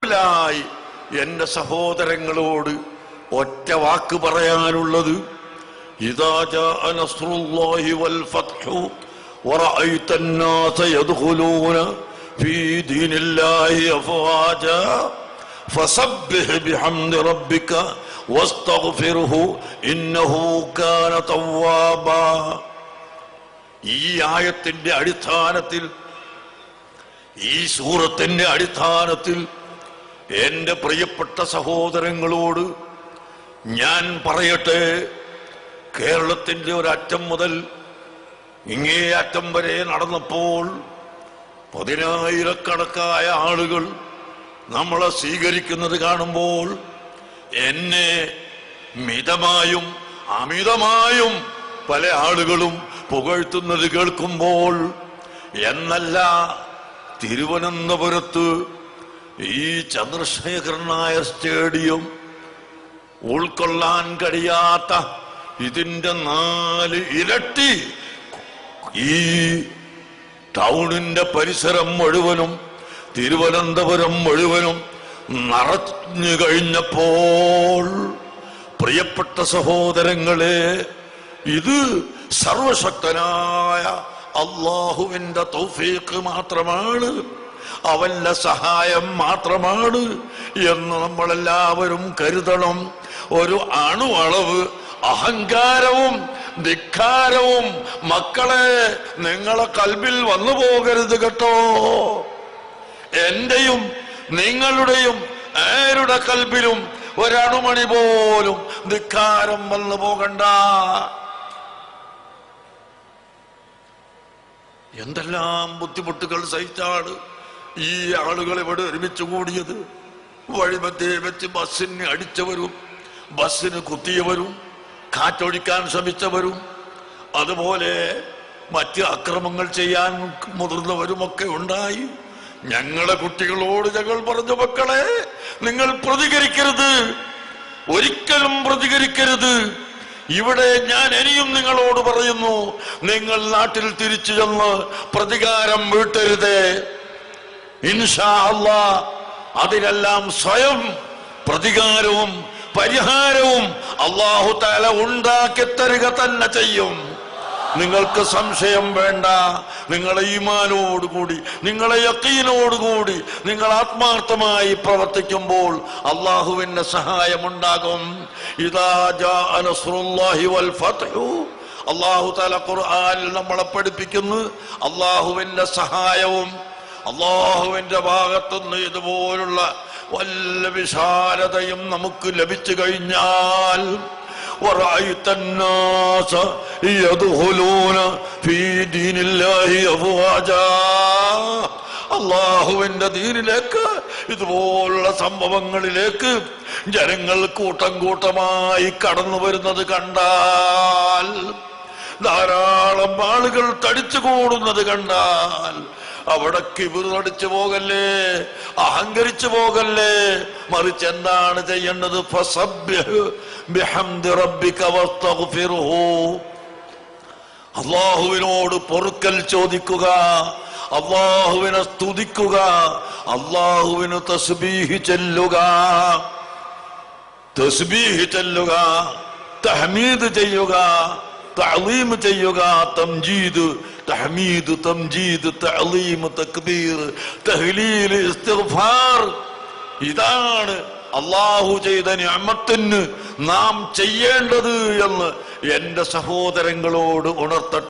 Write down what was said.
മുകളിലായി എന്റെ സഹോദരങ്ങളോട് ഒറ്റ വാക്ക് പറയാനുള്ളത്, ഇദാ ജാഅ നസ്റുല്ലാഹി വൽ ഫത്ഹു വറഅയ്ത അന്നാസ യദ്ഖുലൂന ഫീ ദീനില്ലാഹി അഫ്വാജാ ഫസബ്ബിഹ് ബിഹംദി റബ്ബിക വസ്തഗ്ഫിർഹു ഇന്നഹു കാന തവ്വാബാ. ഈ ആയത്തിന്റെ അടിസ്ഥാനത്തിൽ, ഈ സൂറത്തിന്റെ അടിസ്ഥാനത്തിൽ എന്റെ പ്രിയപ്പെട്ട സഹോദരങ്ങളോട് ഞാൻ പറയട്ടെ, കേരളത്തിന്റെ ഒരറ്റം മുതൽ ഇങ്ങേ അറ്റം വരെ നടന്നപ്പോൾ പതിനായിരക്കണക്കായ ആളുകൾ നമ്മളെ സ്വീകരിക്കുന്നത് കാണുമ്പോൾ, എന്നെ മിതമായും അമിതമായും പല ആളുകളും പുകഴ്ത്തുന്നത് കേൾക്കുമ്പോൾ, എന്നല്ല തിരുവനന്തപുരത്ത് ഈ ചന്ദ്രശേഖരൻ നായർ സ്റ്റേഡിയം ഉൾക്കൊള്ളാൻ കഴിയാത്ത ഇതിന്റെ 4 ഇരട്ടി ഈ ടൗണിന്റെ പരിസരം മുഴുവനും തിരുവനന്തപുരം മുഴുവനും നിറഞ്ഞു കഴിഞ്ഞപ്പോൾ, പ്രിയപ്പെട്ട സഹോദരങ്ങളെ, ഇത് സർവശക്തനായ അല്ലാഹുവിന്റെ തൗഫീഖ് മാത്രമാണ്, അവന്റെ സഹായം മാത്രമാണ് എന്ന് നമ്മളെല്ലാവരും കരുതണം. ഒരു അണുവളവ് അഹങ്കാരവും ധിക്കാരവും മക്കളെ നിങ്ങളെ കൽബിൽ വന്നു പോകരുത് കേട്ടോ. എന്റെയും നിങ്ങളുടെയും ആരുടെ കൽബിലും ഒരണുമണി പോലും ധിക്കാരം വന്നു പോകണ്ട. എന്തെല്ലാം ബുദ്ധിമുട്ടുകൾ സഹിച്ചാണ് ഈ ആളുകൾ ഇവിടെ ഒരുമിച്ച് കൂടിയത്. വഴിമധ്യേ വെച്ച് ബസ്സിന് അടിച്ചവരും ബസ്സിന് കുത്തിയവരും കാറ്റൊഴിക്കാൻ ശ്രമിച്ചവരും അതുപോലെ മറ്റ് അക്രമങ്ങൾ ചെയ്യാൻ മുതിർന്നവരുമൊക്കെ ഉണ്ടായി. ഞങ്ങളെ കുട്ടികളോട് ഞങ്ങൾ പറഞ്ഞു, മക്കളെ നിങ്ങൾ പ്രതികരിക്കരുത്, ഒരിക്കലും പ്രതികരിക്കരുത്. ഇവിടെ ഞാൻ ഇനിയും നിങ്ങളോട് പറയുന്നു, നിങ്ങൾ നാട്ടിൽ തിരിച്ചു ചെന്ന് പ്രതികാരം വീട്ടരുത്. ഇൻഷാ അല്ലാഹ് അതിനെല്ലാം സ്വയം പ്രതികാരവും പരിഹാരവും അല്ലാഹു തആല ഉണ്ടാക്കി തരിക തന്നെ ചെയ്യും. നിങ്ങൾക്ക് സംശയം വേണ്ട. നിങ്ങളെ ഈമാനോടുകൂടി, നിങ്ങളെ യഖീനോടുകൂടി നിങ്ങൾ ആത്മാർത്ഥമായി പ്രവർത്തിക്കുമ്പോൾ അല്ലാഹുവിന്റെ സഹായമുണ്ടാകും. ഇദാ ജാഅ നസ്റുല്ലാഹി വൽ ഫത്ഹു, അല്ലാഹു തആല ഖുർആനിൽ നമ്മളെ പഠിപ്പിക്കുന്നു, അല്ലാഹുവിന്റെ സഹായവും അല്ലാഹുവിന്റെ ഭാഗത്തുനിന്ന് ഇതുപോലുള്ള വല്ല വിശാലതയും നമുക്ക് ലഭിച്ചു കഴിഞ്ഞാൽ, وَرَأَيْتَ النَّاسَ يَدْخُلُونَ فِي دِينِ اللَّهِ أَفْوَاجًا, അല്ലാഹുവിന്റെ ദീനിലേക്ക് ഇതുപോലുള്ള സംഭവങ്ങളിലേക്ക് ജനങ്ങൾ കൂട്ടം കൂട്ടമായി കടന്നു വരുന്നത് കണ്ടാൽ, ധാരാളം ആളുകൾ തടിച്ചു കൂടുന്നത് കണ്ടാൽ, അവിടെ കിബിറടിച്ചു പോകല്ലേ, അഹങ്കരിച്ചു പോകല്ലേ. മറിച്ച് എന്താണ് ചെയ്യേണ്ടത്? ഫസബ്ബിഹ് ബിഹംദി റബ്ബിക വസ്തഗ്ഫിർഹു, അല്ലാഹുവിനോട് പൊറുക്കൽ ചോദിക്കുക, അല്ലാഹുവിനെ സ്തുതിക്കുക, അല്ലാഹുവിന് തസ്ബീഹ് ചെല്ലുക, തഹ്മീദ് ചെയ്യുക, തഅലീം ചെയ്യുക, തംജീദ്, തഹ്മീദ്, തംജീദ്, തഅലീം, തക്ബീർ, തഹ്ലീൽ, ഇസ്തിഗ്ഫാർ. ഇതാണ് അല്ലാഹു ചെയ്ത നിഅമത്തിന് നാം ചെയ്യേണ്ടത് എന്ന് എന്റെ സഹോദരങ്ങളോട് ഉണർത്തട്ടെ.